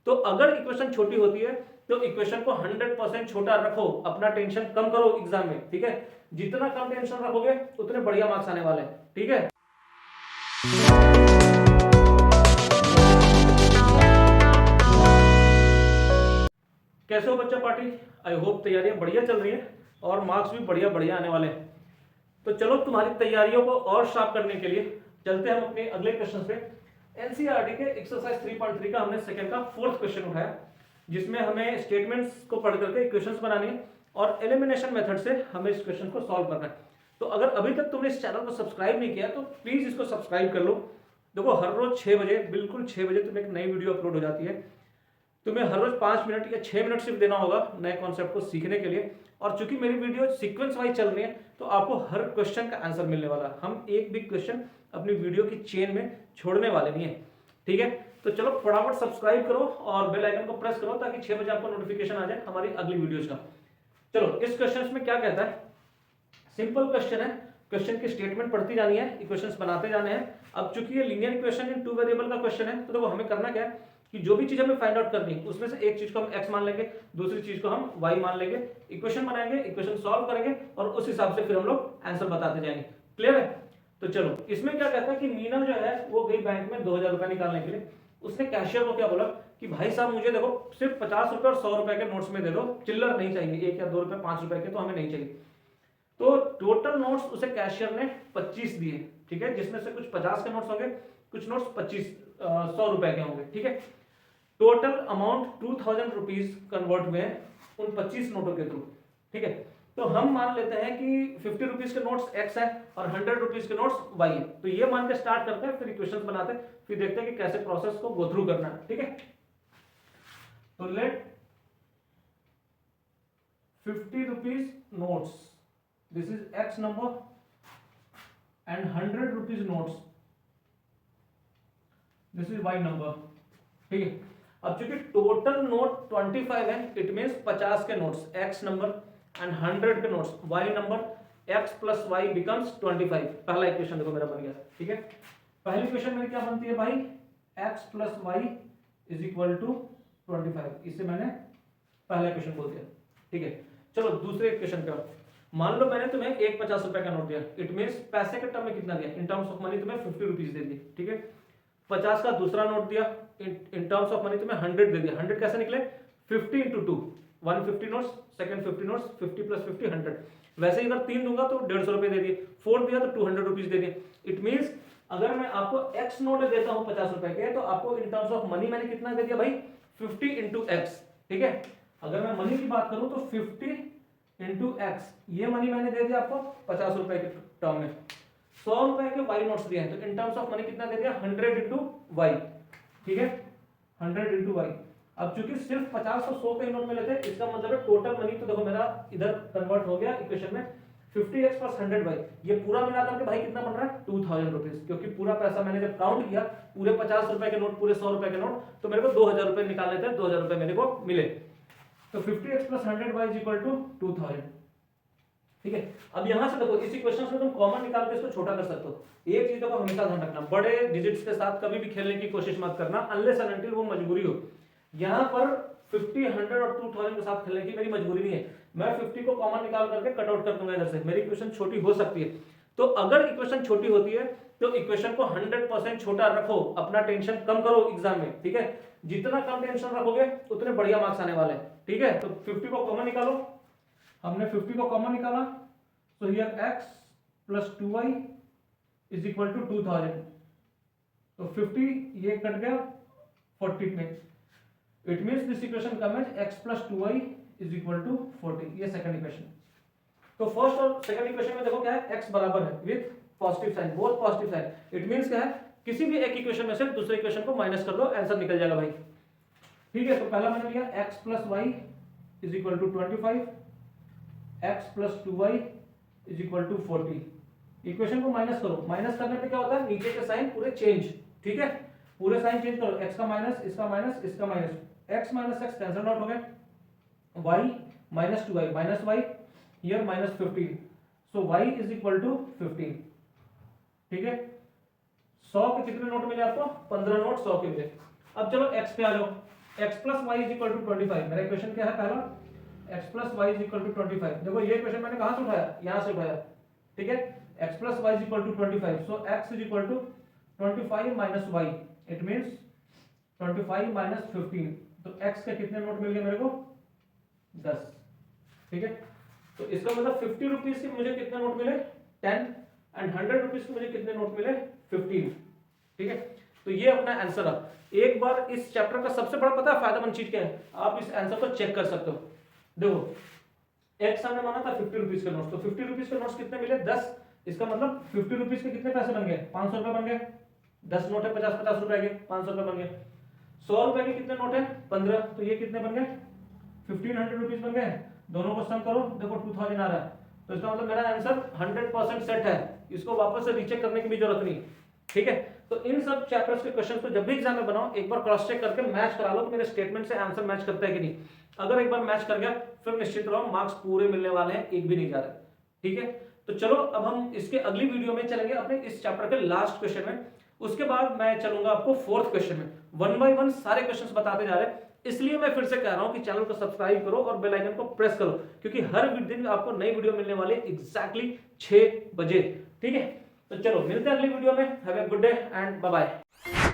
तो अगर इक्वेशन छोटी होती है तो इक्वेशन को 100% छोटा रखो, अपना टेंशन कम करो एग्जाम में, ठीक है। जितना कम टेंशन रखोगे उतने बढ़िया मार्क्स आने वाले हैं, ठीक है। कैसे हो बच्चा पार्टी? आई होप तैयारियां बढ़िया चल रही हैं और मार्क्स भी बढ़िया बढ़िया आने वाले हैं। तो चलो तुम्हारी तैयारियों को और शार्प करने के लिए चलते हैं हम अपने अगले क्वेश्चन पे। एनसीईआरटी के एक्सरसाइज 3.3 का हमने सेकंड का फोर्थ क्वेश्चन उठाया, जिसमें हमें स्टेटमेंट्स को पढ़ करके इक्वेशंस बनानी है और एलिमिनेशन मेथड से हमें इस क्वेश्चन को सॉल्व करना है। तो अगर अभी तक तुमने इस चैनल को सब्सक्राइब नहीं किया तो प्लीज इसको सब्सक्राइब कर लो। देखो हर रोज 6 बजे, बिल्कुल 6 बजे तुम्हें एक नई वीडियो अपलोड हो जाती है। तुम्हें हर रोज 5 मिनट या 6 मिनट सिर्फ देना होगा नए कॉन्सेप्ट को सीखने के लिए। और चूंकि मेरी वीडियो सीक्वेंस वाइज चल रही है तो आपको हर क्वेश्चन का आंसर मिलने वाला है। हम एक भी क्वेश्चन अपनी वीडियो की चेन में छोड़ने वाले नहीं है, ठीक है। तो चलो फटाफट सब्सक्राइब करो और बेल आइकन को प्रेस करो ताकि 6 बजे आपको नोटिफिकेशन आ जाए हमारी अगली वीडियोज का। चलो इस क्वेश्चन में क्या कहता है, सिंपल क्वेश्चन है, क्वेश्चन की स्टेटमेंट पढ़ती जानी है, इक्वेशंस बनाते जाने हैं। अब चूंकि ये लीनियर इक्वेशन इन 2 वेरिएबल का क्वेश्चन है तो देखो हमें करना क्या है कि जो भी चीज हमें फाइंड आउट करनी है उसमें से एक चीज को हम x मान लेंगे, दूसरी चीज को हम y मान लेंगे, इक्वेशन बनाएंगे, इक्वेशन सॉल्व करेंगे और उस हिसाब से फिर हम लोग आंसर बताते जाएंगे। क्लियर है? तो चलो इसमें क्या कहता है कि मीना जो है वो गई बैंक में 2000 रुपए निकालने के लिए। उसने कैशियर को क्या बोला कि भाई साहब मुझे देखो सिर्फ 50 रुपए और 100 रुपए के नोट्स में दे दो, चिल्लर नहीं चाहिए, 1 या 2 रुपए 5 रुपए के तो हमें नहीं चाहिए। तो टोटल नोट्स उसे कैशियर ने 25 दिए, ठीक है, जिसमें से कुछ 50 के नोट्स होंगे, कुछ नोट्स 100 रुपए के होंगे, ठीक है। टोटल अमाउंट 2000 रुपीज कन्वर्ट हुए उन 25 नोटों के थ्रू, ठीक है। तो हम मान लेते हैं कि 50 रुपीज के नोट्स x है और 100 रुपीज के नोट्स y है। तो ये मान के स्टार्ट करते हैं, फिर इक्वेशंस बनाते हैं, फिर देखते हैं कि कैसे प्रोसेस को गो थ्रू करना है, ठीक है। तो let 50 rupees notes, this is x number and 100 rupees notes, this is y number, ठीक है। अब चूंकि टोटल नोट 25 है, इट मींस 50 के नोट्स x नंबर एंड 100 के notes y number, x plus y becomes 25। पहला इक्वेशन देखो मेरा बन गया, ठीक है। पहली इक्वेशन मेरी क्या बनती है भाई, x plus y is equal to 25। इसे मैंने पहला इक्वेशन बोल दिया, ठीक है। चलो दूसरे इक्वेशन पे, मान लो मैंने तुम्हें एक 50 रुपए का नोट दिया, इट मींस पैसे के टर्म में कितना दिया, इन टर्म्स ऑफ मनी तुम्हें 50 रुपीज दे दिए, ठीक है। 50 का दूसरा नोट दिया, इन टर्म्स ऑफ मनी तुम्हें 100 दे दिया। 100 कैसे निकले, 50 into 2, 150 notes, second 50 notes, 50 plus 50 100। वैसे ही अगर 3 दूंगा तो 150 रुपए दे दिए, 4 दिया तो 200 रुपीज दे दिए। इट मींस अगर मैं आपको x नोट देता हूं 50 रुपए के, तो आपको इन टर्म्स ऑफ मनी मैंने कितना दे दिया भाई, 50 इंटू एक्स, ठीक है। अगर मैं मनी की बात करूं तो 50 इंटू एक्स, ये मनी मैंने दे दिया आपको 50 रुपए के टर्म में। 100 रुपए के वाई नोट्स दिए हैं तो इन टर्म्स ऑफ मनी कितना दे दिया, 100 इंटू वाई, ठीक है, 100 इंटू वाई। अब चूंकि सिर्फ 50 और 100 के नोट में लेते हैं, इसका मतलब है टोटल मनी, तो देखो मेरा इधर कन्वर्ट हो गया इक्वेशन में 50x प्लस 100y, ये पूरा मिलाकर के भाई कितना बन रहा है 2000 रुपीज, क्योंकि पूरा पैसा मैंने जब काउंट किया, पूरे 50 रुपए के नोट, पूरे 100 रुपए के नोट, तो मेरे को 2000 रुपए निकालने थे, 2000 रुपए मेरे को मिले। तो 50x plus 100y is equal to 2000, ठीक है। अब यहां से देखो इस इक्वेशन में तुम कॉमन निकाल के इसको छोटा कर सकते हो। एक चीज को हमेशा ध्यान रखना, बड़े डिजिट्स के साथ कभी भी खेलने की कोशिश मत करना अनलेस एंड अनटिल वो मजबूरी हो। यहां पर 50, 100 और 2000 के साथ खेलने की मेरी मजबूरी नहीं है। मैं 50 को कॉमन निकाल करके कट आउट कर दूंगा इधर से, मेरी इक्वेशन छोटी हो सकती है। तो अगर इक्वेशन छोटी होती है तो इक्वेशन को 100% छोटा रखो, अपना टेंशन कम करो एग्जाम में, ठीक है। जितना कम टेंशन रखोगे उतने बढ़िया मार्क्स आने वाले हैं, ठीक है। तो 50 को कॉमन निकालो, हमने 50 को कॉमन निकाला, so here x plus 2y is equal to 2000। तो 50 ये कट गया 40 में, it means this equation come है x plus 2y is equal to 40। ये सेकंड इक्वेशन। तो फर्स्ट और सेकंड इक्वेशन में देखो क्या है, x बराबर है with positive sign, both positive sign. It means क्या है, किसी भी एक इक्वेशन में से दूसरे इक्वेशन को माइनस कर दो, आंसर निकल जाएगा भाई, ठीक है। तो पहला मैंने लिया x plus y is equal to 25, x plus 2y is equal to 40। Equation को माइनस करो, माइनस करने पे क्या होता है, नीचे के साइन पूरे चेंज, ठीक है, पूरे साइन चेंज करो, x का माइनस, इसका माइनस, इसका minus, x minus x cancel out हो गए, y minus 2y minus y, here minus 15, so y is equal to 15, ठीक है। 100 के कितने नोट मिले आपको, 15 नोट 100 के मिले। अब चलो x पे आ जाओ, x plus Y is equal to 25। मेरा इक्वेशन क्या है पहला, x plus Y is equal to 25। देखो ये इक्वेशन मैंने कहां से उठाया, यहां से उठाया, ठीक है। x plus Y is equal to 25, so x is equal to 25 minus y, it means 25 minus 15। तो x के कितने नोट मिल गए मेरे को, 10, ठीक है। तो इसका मतलब 50 रुपीज के मुझे कितने नोट मिले, 10, एंड 100 रुपीज के मुझे कितने नोट मिले, 15, ठीक है। तो ये अपना आंसर है। एक बार इस चैप्टर का सबसे बड़ा पता है फायदेमंद चीज क्या है, आप इस आंसर को चेक कर सकते हो। देखो एक हमने माना था 50 रुपीज के नोट्स, तो 50 रुपीज के नोट्स कितने मिले, 10। इसका मतलब 50 रुपीज के कितने पैसे बन गए, 500 रुपए बन गए। 10 नोट है 50-50 रुपए के, 500 रुपए बन गए। 100 रुपए के कितने नोट है, 15, तो ये कितने बन गए, 1500 रुपीज बन गए। दोनों को सम करो, देखो 2000 आ रहा है। तो इसका मतलब मेरा आंसर 100% सेट है, इसको वापस से रीचेक करने की भी जरूरत नहीं, ठीक है। तो इन सब चैप्टर्स के क्वेश्चंस को जब भी एग्जाम में बनाओ एक बार क्रॉस चेक करके मैच करा लो कि मेरे स्टेटमेंट से आंसर मैच करता है कि नहीं। अगर एक बार मैच कर गया फिर निश्चित रहो मार्क्स पूरे मिलने वाले हैं, एक भी नहीं जा रहा, ठीक है। तो चलो अब हम इसके अगली वीडियो में चलेंगे अपने इस चैप्टर के लास्ट क्वेश्चन में। उसके बाद मैं चलूंगा आपको 4th क्वेश्चन में, 1 बाय 1 सारे क्वेश्चंस बताते जा रहे हैं। इसलिए मैं फिर से कह रहा हूं कि चैनल को सब्सक्राइब करो और बेल आइकन को प्रेस करो, क्योंकि हर दिन आपको नई वीडियो मिलने वाली है एग्जैक्टली 6 बजे, ठीक है। तो चलो मिलते हैं अगली वीडियो में। Have a good day and bye bye.